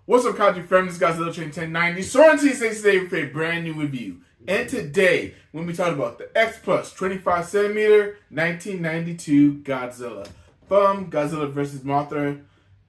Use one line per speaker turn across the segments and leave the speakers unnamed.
What's up, Kaiju friends? This is Godzilla Train 1090. Soren today with a brand new review. And today, we're going to be talking about the X Plus 25cm 1992 Godzilla from Godzilla vs. Mothra.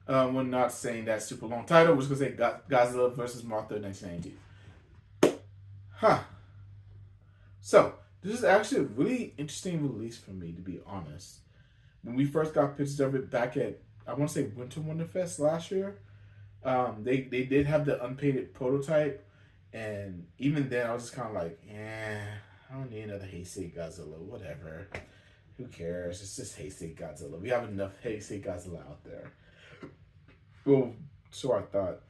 We're not saying that super long title. We're just going to say Godzilla vs. Mothra 1992. So, this is actually a really interesting release for me, to be honest. When we first got pictures of it back at, I want to say Winter Wonderfest last year, they did have the unpainted prototype, and even then I was just kind of like, I don't need another Heisei Godzilla, whatever. Who cares? It's just Heisei Godzilla. We have enough Heisei Godzilla out there. Well, so I thought.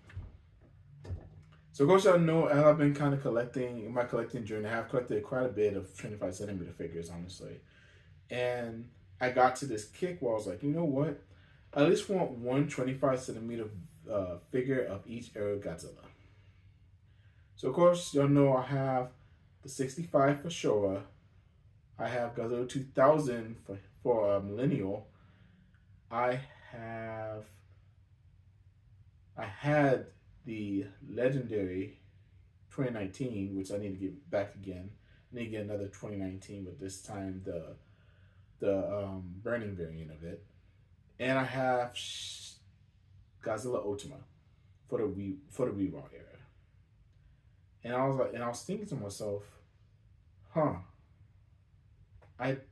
So of course y'all know I've been kind of collecting, in my collecting journey, I have collected quite a bit of 25cm figures, honestly. And I got to this kick where I was like, you know what? I at least want one 25cm figure of each era of Godzilla. So of course, y'all know I have the 65 for Showa. I have Godzilla 2000 for Millennial. I had the legendary 2019, which I need to get back again. I need to get another 2019, but this time the burning variant of it. And I have Godzilla Ultima for the Reroll era. And I was thinking to myself, I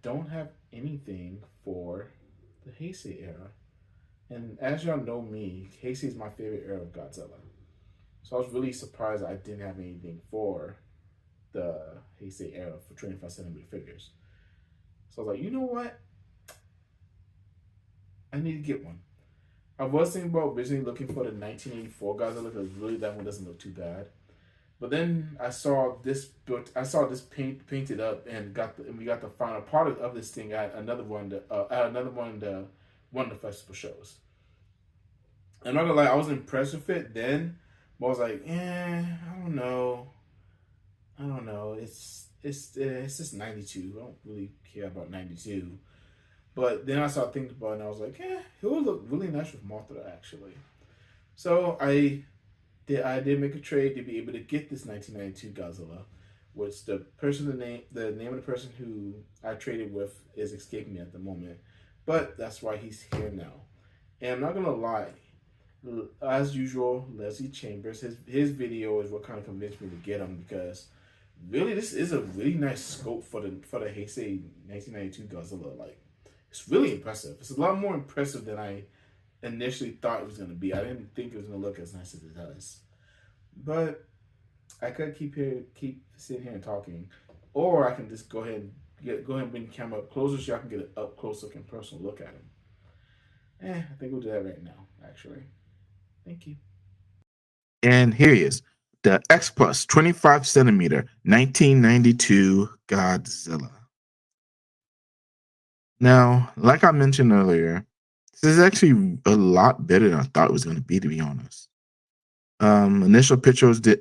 don't have anything for the Heisei era. And as y'all know me, Heisei is my favorite era of Godzilla. So I was really surprised I didn't have anything for the Heisei era for 25cm figures. So I was like, you know what? I need to get one. I was thinking about originally looking for the 1984 Godzilla because really that one doesn't look too bad. But then I saw this painted up, and we got the final product of this thing at another one of the festival shows. I'm not gonna lie, I was impressed with it then, but I was like, I don't know. It's just 92. I don't really care about 92. But then I started thinking about it, and I was like, it would look really nice with Mothra, actually. So I did make a trade to be able to get this 1992 Godzilla, which the name of the person who I traded with is escaping me at the moment. But that's why he's here now. And I'm not gonna lie, as usual, Leslie Chambers, his video is what kind of convinced me to get him, because really this is a really nice scope for the Heisei 1992 Godzilla. Like, it's really impressive. It's a lot more impressive than I initially thought it was going to be. I didn't think it was going to look as nice as it does. But I could keep sitting here and talking, or I can just go ahead and bring the camera up closer so y'all can get an up close looking personal look at him. I think we'll do that right now, actually. Thank you.
And here he is, the X Plus 25cm 1992 Godzilla. Now, like I mentioned earlier, this is actually a lot better than I thought it was going to be honest. Initial pictures, the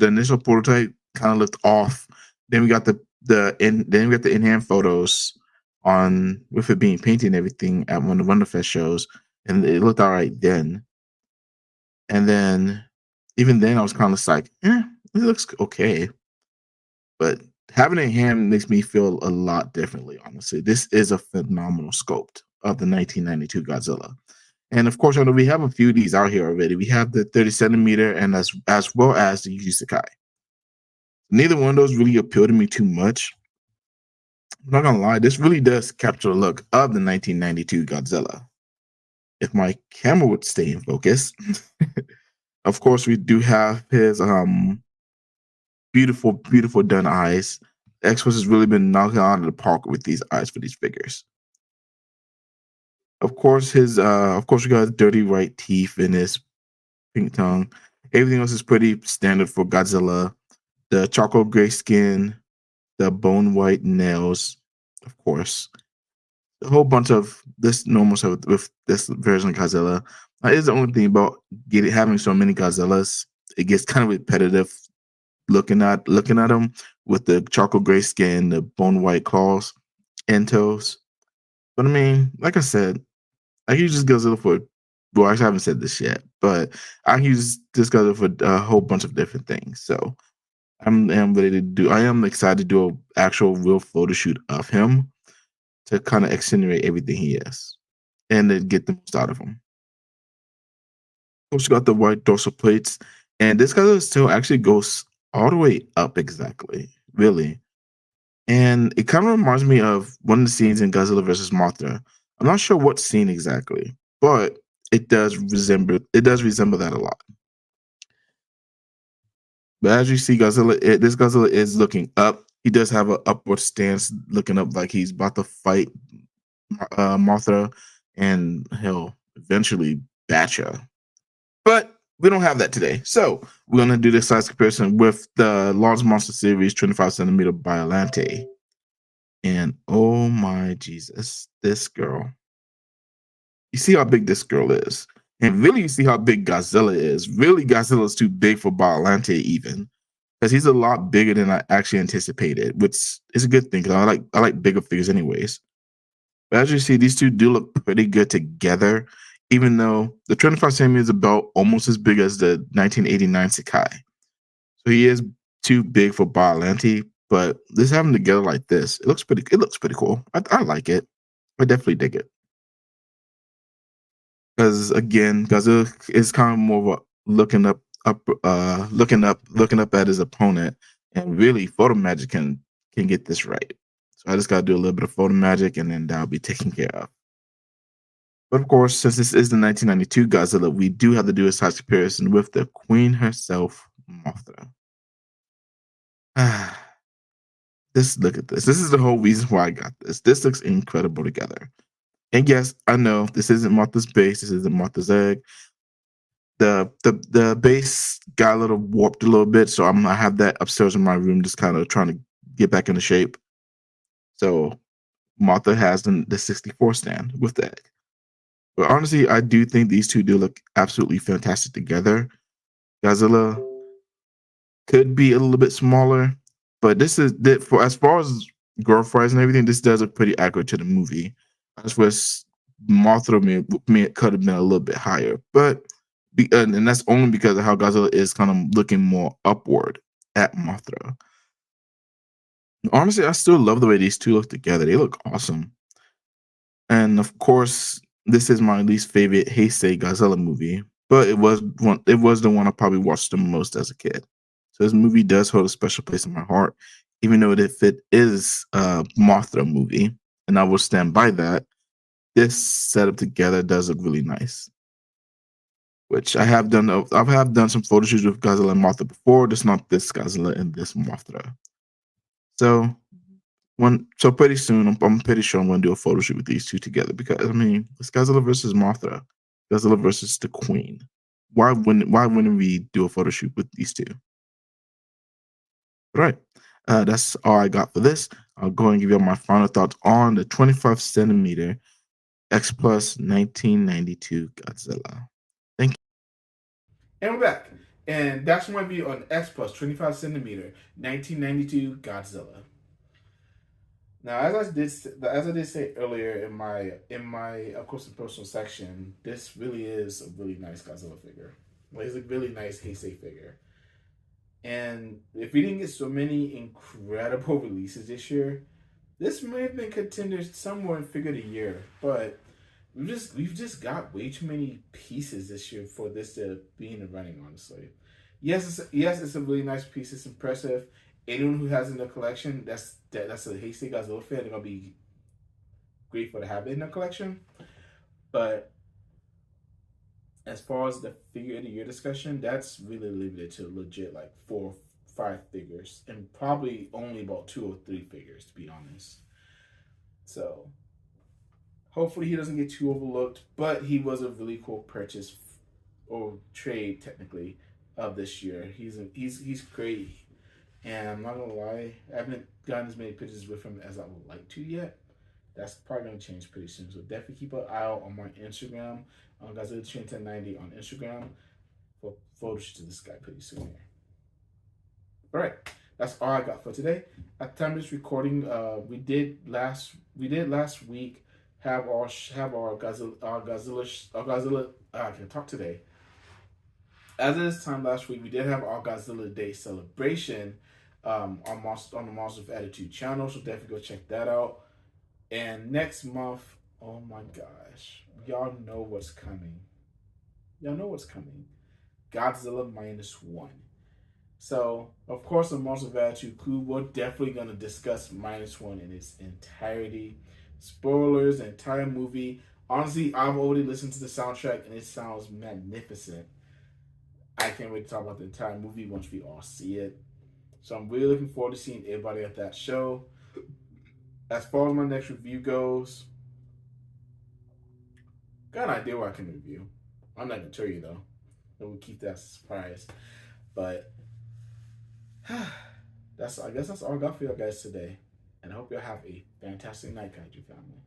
initial prototype kind of looked off. Then we got the in-hand photos with it being painted and everything at one of the Wonderfest shows, and it looked all right then. And then, even then, I was kind of like, it looks okay. But having it in hand makes me feel a lot differently, honestly. This is a phenomenal sculpt of the 1992 Godzilla. And of course, I know we have a few of these out here already. We have the 30cm and as well as the Yuji Sakai. Neither one of those really appeal to me too much. I'm not gonna lie, this really does capture the look of the 1992 Godzilla. If my camera would stay in focus, of course, we do have his beautiful, beautiful done eyes. X-Force has really been knocking out of the park with these eyes for these figures. Of course, we got dirty white teeth and his pink tongue. Everything else is pretty standard for Godzilla. The charcoal gray skin, the bone white nails, of course. A whole bunch of this normal stuff with this version of Godzilla. Is the only thing about having so many Godzillas. It gets kind of repetitive looking at them with the charcoal gray skin, the bone white claws and toes. But I mean, like I said, I use this Godzilla for. Well, actually, I haven't said this yet, but I use this Godzilla for a whole bunch of different things. So am ready to do. I am excited to do an actual real photo shoot of him to kind of accentuate everything he is and to get the most out of him. Also got the white dorsal plates, and this guy still actually goes all the way up exactly, really. And it kind of reminds me of one of the scenes in Godzilla versus Mothra. I'm not sure what scene exactly, but it does resemble that a lot. But as you see, this Godzilla is looking up. He does have an upward stance, looking up like he's about to fight Mothra, and he'll eventually Batcha. But we don't have that today. So we're going to do this size comparison with the Large Monster Series 25 centimeter Biolante. And oh my Jesus, this girl. You see how big this girl is. And really, you see how big Godzilla is. Really, Godzilla is too big for Biolante, even. Because he's a lot bigger than I actually anticipated, which is a good thing because I like bigger figures anyways. But as you see, these two do look pretty good together, even though the 25 centimeter is about almost as big as the 1989 Sakai. So he is too big for Biollante, but this having together like this, it looks pretty cool. I like it. I definitely dig it. Because again, Godzilla is kind of more of a looking up at his opponent, and really photo magic can get this right. So I just gotta do a little bit of photo magic and then that'll be taken care of. But of course, since this is the 1992 Godzilla, we do have to do a size comparison with the queen herself, Mothra. Look at this. This is the whole reason why I got this. This looks incredible together. And yes, I know this isn't Martha's base. This isn't Martha's egg. The base got a little warped a little bit, so I have that upstairs in my room, just kind of trying to get back into shape. So Martha has the 64 stand with the egg. But honestly, I do think these two do look absolutely fantastic together. Godzilla could be a little bit smaller, but this is for as far as growth wise and everything. This does look pretty accurate to the movie. As was Mothra may it could have been a little bit higher, but and that's only because of how Godzilla is kind of looking more upward at Mothra. Honestly, I still love the way these two look together. They look awesome. And of course, this is my least favorite Heisei Godzilla movie, but it was one. It was the one I probably watched the most as a kid. So this movie does hold a special place in my heart, even though if it is a Mothra movie, and I will stand by that. This setup together does look really nice. Which I have done. I have done some photo shoots with Godzilla and Mothra before. Just not this Godzilla and this Mothra. So so pretty soon, I'm pretty sure I'm going to do a photo shoot with these two together because I mean, it's Godzilla versus Mothra, Godzilla versus the Queen. Why wouldn't we do a photo shoot with these two? Right. That's all I got for this. I'll go and give you my final thoughts on the 25 centimeter X Plus 1992 Godzilla. Thank you.
And we're back. And that's my view on X Plus 25 centimeter 1992 Godzilla. Now, as I did say earlier in my of course the personal section, this really is a really nice Godzilla figure. Like, it's a really nice Heisei figure. And if we didn't get so many incredible releases this year, this may have been contenders somewhere in figure of the year. But we've just got way too many pieces this year for this to be in the running. Honestly, yes, it's a really nice piece. It's impressive. anyone who has it in their collection, that's a hasty Godzilla fan. They're gonna be grateful to have it in their collection. But as far as the figure of the year discussion, that's really limited to legit like 4 or 5 figures, and probably only about 2 or 3 figures, to be honest. So hopefully he doesn't get too overlooked. But he was a really cool purchase or trade technically of this year. He's great, and I'm not gonna lie, I haven't gotten as many pictures with him as I would like to yet. That's probably gonna change pretty soon. So definitely keep an eye out on my Instagram, on Godzilla Train 1090 on Instagram, for photos to this guy pretty soon here. All right, that's all I got for today. At the time of this recording, we did last week have our Godzilla. I can talk today. As of this time last week, we did have our Godzilla Day celebration on the Monsters of Attitude channel, so definitely go check that out. And next month, oh my gosh, y'all know what's coming. Y'all know what's coming. Godzilla -1. So, of course, the Monsters of Attitude crew, we're definitely going to discuss -1 in its entirety. Spoilers, the entire movie. Honestly, I've already listened to the soundtrack, and it sounds magnificent. I can't wait to talk about the entire movie once we all see it. So I'm really looking forward to seeing everybody at that show. As far as my next review goes, got an idea what I can review. I'm not going to tell you, though. We'll keep that surprise. But I guess that's all I got for you guys today. And I hope you all have a fantastic night, Kaiju family.